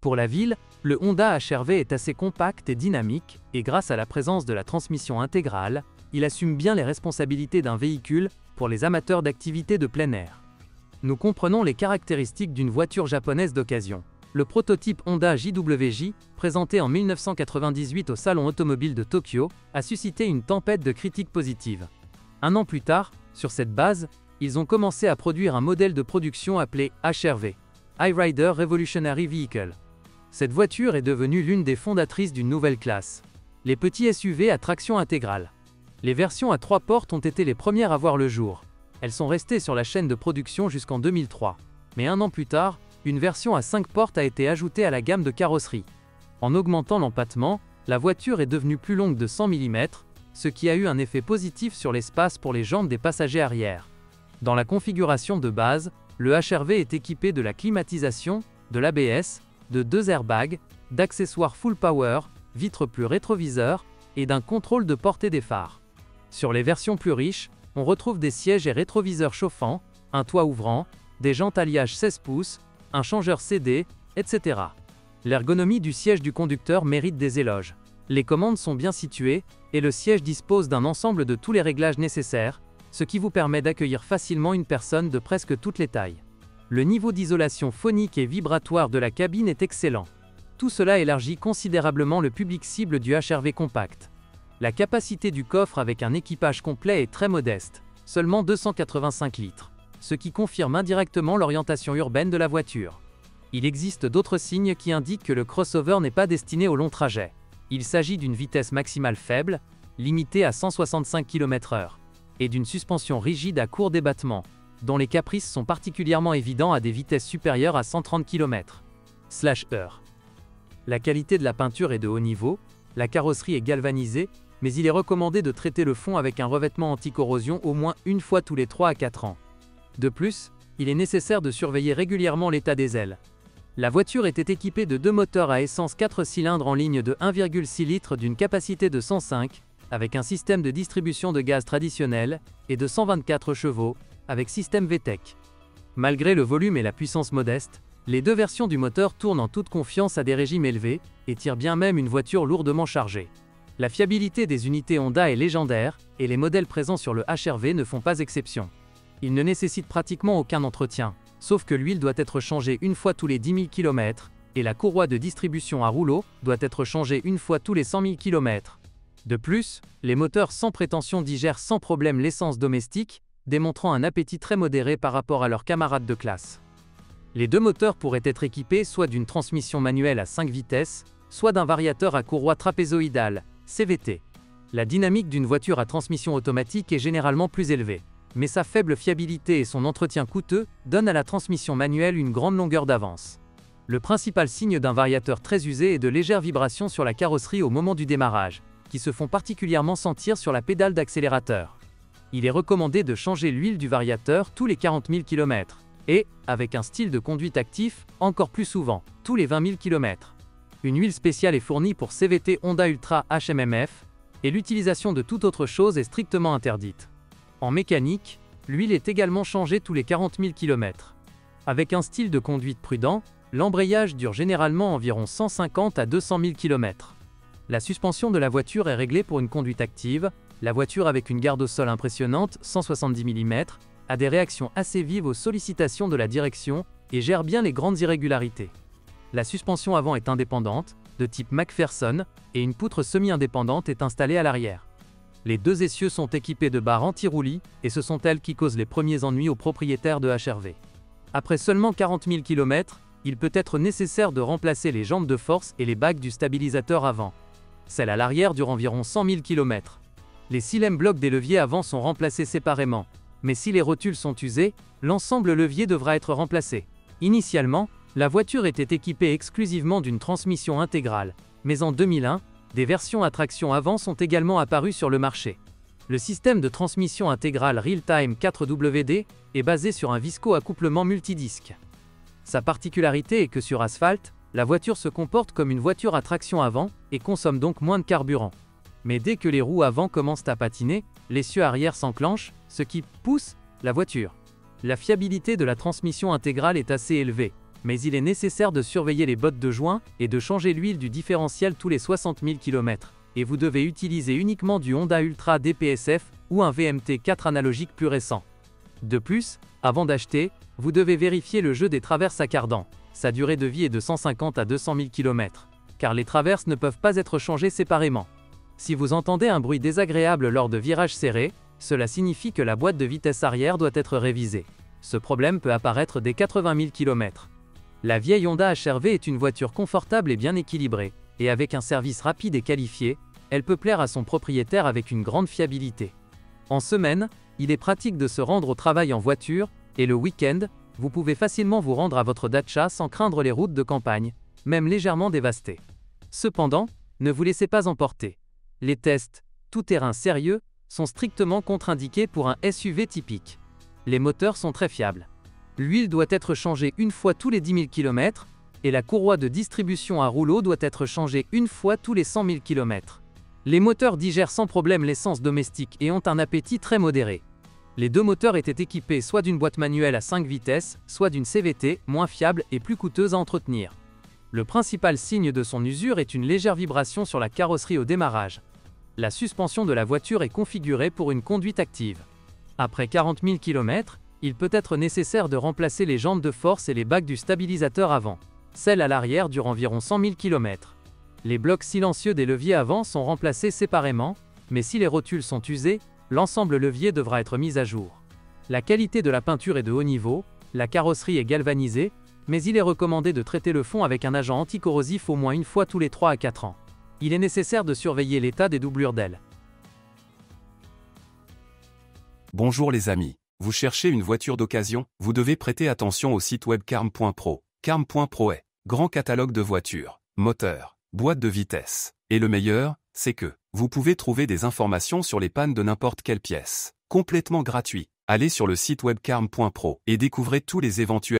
Pour la ville, le Honda HR-V est assez compact et dynamique, et grâce à la présence de la transmission intégrale, il assume bien les responsabilités d'un véhicule pour les amateurs d'activités de plein air. Nous comprenons les caractéristiques d'une voiture japonaise d'occasion. Le prototype Honda JWJ, présenté en 1998 au Salon automobile de Tokyo, a suscité une tempête de critiques positives. Un an plus tard, sur cette base, ils ont commencé à produire un modèle de production appelé HR-V, High Rider Revolutionary Vehicle. Cette voiture est devenue l'une des fondatrices d'une nouvelle classe, les petits SUV à traction intégrale. Les versions à 3 portes ont été les premières à voir le jour. Elles sont restées sur la chaîne de production jusqu'en 2003. Mais un an plus tard, une version à 5 portes a été ajoutée à la gamme de carrosserie. En augmentant l'empattement, la voiture est devenue plus longue de 100 mm, ce qui a eu un effet positif sur l'espace pour les jambes des passagers arrière. Dans la configuration de base, le HR-V est équipé de la climatisation, de l'ABS, de 2 airbags, d'accessoires full power, vitres plus rétroviseurs, et d'un contrôle de portée des phares. Sur les versions plus riches, on retrouve des sièges et rétroviseurs chauffants, un toit ouvrant, des jantes alliage 16 pouces, un changeur CD, etc. L'ergonomie du siège du conducteur mérite des éloges. Les commandes sont bien situées, et le siège dispose d'un ensemble de tous les réglages nécessaires, ce qui vous permet d'accueillir facilement une personne de presque toutes les tailles. Le niveau d'isolation phonique et vibratoire de la cabine est excellent. Tout cela élargit considérablement le public cible du HR-V compact. La capacité du coffre avec un équipage complet est très modeste, seulement 285 litres, ce qui confirme indirectement l'orientation urbaine de la voiture. Il existe d'autres signes qui indiquent que le crossover n'est pas destiné au long trajet. Il s'agit d'une vitesse maximale faible, limitée à 165 km/h, et d'une suspension rigide à court débattement, dont les caprices sont particulièrement évidents à des vitesses supérieures à 130 km/h. La qualité de la peinture est de haut niveau, la carrosserie est galvanisée, mais il est recommandé de traiter le fond avec un revêtement anti-corrosion au moins une fois tous les 3 à 4 ans. De plus, il est nécessaire de surveiller régulièrement l'état des ailes. La voiture était équipée de 2 moteurs à essence 4 cylindres en ligne de 1,6 litres d'une capacité de 105, avec un système de distribution de gaz traditionnel, et de 124 chevaux, avec système VTEC. Malgré le volume et la puissance modeste, les 2 versions du moteur tournent en toute confiance à des régimes élevés, et tirent bien même une voiture lourdement chargée. La fiabilité des unités Honda est légendaire, et les modèles présents sur le HR-V ne font pas exception. Ils ne nécessitent pratiquement aucun entretien, sauf que l'huile doit être changée une fois tous les 10 000 km, et la courroie de distribution à rouleau doit être changée une fois tous les 100 000 km. De plus, les moteurs sans prétention digèrent sans problème l'essence domestique, démontrant un appétit très modéré par rapport à leurs camarades de classe. Les 2 moteurs pourraient être équipés soit d'une transmission manuelle à 5 vitesses, soit d'un variateur à courroie trapézoïdale, CVT. La dynamique d'une voiture à transmission automatique est généralement plus élevée, mais sa faible fiabilité et son entretien coûteux donnent à la transmission manuelle une grande longueur d'avance. Le principal signe d'un variateur très usé est de légères vibrations sur la carrosserie au moment du démarrage, qui se font particulièrement sentir sur la pédale d'accélérateur. Il est recommandé de changer l'huile du variateur tous les 40 000 km, et, avec un style de conduite actif, encore plus souvent, tous les 20 000 km. Une huile spéciale est fournie pour CVT Honda Ultra HMMF, et l'utilisation de toute autre chose est strictement interdite. En mécanique, l'huile est également changée tous les 40 000 km. Avec un style de conduite prudent, l'embrayage dure généralement environ 150 à 200 000 km. La suspension de la voiture est réglée pour une conduite active. La voiture avec une garde au sol impressionnante, 170 mm, a des réactions assez vives aux sollicitations de la direction et gère bien les grandes irrégularités. La suspension avant est indépendante, de type McPherson, et une poutre semi-indépendante est installée à l'arrière. Les 2 essieux sont équipés de barres anti-roulis, et ce sont elles qui causent les premiers ennuis aux propriétaires de HR-V. Après seulement 40 000 km, il peut être nécessaire de remplacer les jambes de force et les bagues du stabilisateur avant. Celles à l'arrière durent environ 100 000 km. Les silem blocs des leviers avant sont remplacés séparément, mais si les rotules sont usées, l'ensemble levier devra être remplacé. Initialement, la voiture était équipée exclusivement d'une transmission intégrale, mais en 2001, des versions à traction avant sont également apparues sur le marché. Le système de transmission intégrale Real-Time 4WD est basé sur un visco-accouplement multidisque. Sa particularité est que sur asphalte, la voiture se comporte comme une voiture à traction avant et consomme donc moins de carburant. Mais dès que les roues avant commencent à patiner, l'essieu arrière s'enclenche, ce qui pousse la voiture. La fiabilité de la transmission intégrale est assez élevée, Mais il est nécessaire de surveiller les bottes de joint et de changer l'huile du différentiel tous les 60 000 km. Et vous devez utiliser uniquement du Honda Ultra DPSF ou un VMT 4 analogique plus récent. De plus, avant d'acheter, vous devez vérifier le jeu des traverses à cardan. Sa durée de vie est de 150 à 200 000 km, car les traverses ne peuvent pas être changées séparément. Si vous entendez un bruit désagréable lors de virages serrés, cela signifie que la boîte de vitesse arrière doit être révisée. Ce problème peut apparaître dès 80 000 km. La vieille Honda HR-V est une voiture confortable et bien équilibrée, et avec un service rapide et qualifié, elle peut plaire à son propriétaire avec une grande fiabilité. En semaine, il est pratique de se rendre au travail en voiture, et le week-end, vous pouvez facilement vous rendre à votre Dacia sans craindre les routes de campagne, même légèrement dévastées. Cependant, ne vous laissez pas emporter. Les tests, tout-terrain sérieux, sont strictement contre-indiqués pour un SUV typique. Les moteurs sont très fiables. L'huile doit être changée une fois tous les 10 000 km, et la courroie de distribution à rouleau doit être changée une fois tous les 100 000 km. Les moteurs digèrent sans problème l'essence domestique et ont un appétit très modéré. Les deux moteurs étaient équipés soit d'une boîte manuelle à 5 vitesses, soit d'une CVT, moins fiable et plus coûteuse à entretenir. Le principal signe de son usure est une légère vibration sur la carrosserie au démarrage. La suspension de la voiture est configurée pour une conduite active. Après 40 000 km, il peut être nécessaire de remplacer les jambes de force et les bagues du stabilisateur avant. Celles à l'arrière durent environ 100 000 km. Les blocs silencieux des leviers avant sont remplacés séparément, mais si les rotules sont usées, l'ensemble levier devra être mis à jour. La qualité de la peinture est de haut niveau, la carrosserie est galvanisée, mais il est recommandé de traiter le fond avec un agent anticorrosif au moins une fois tous les 3 à 4 ans. Il est nécessaire de surveiller l'état des doublures d'ailes. Bonjour les amis. Vous cherchez une voiture d'occasion? Vous devez prêter attention au site web Carm.pro. Carm.pro est grand catalogue de voitures, moteurs, boîtes de vitesse. Et le meilleur, c'est que vous pouvez trouver des informations sur les pannes de n'importe quelle pièce. Complètement gratuit. Allez sur le site web Carm.pro et découvrez tous les éventuels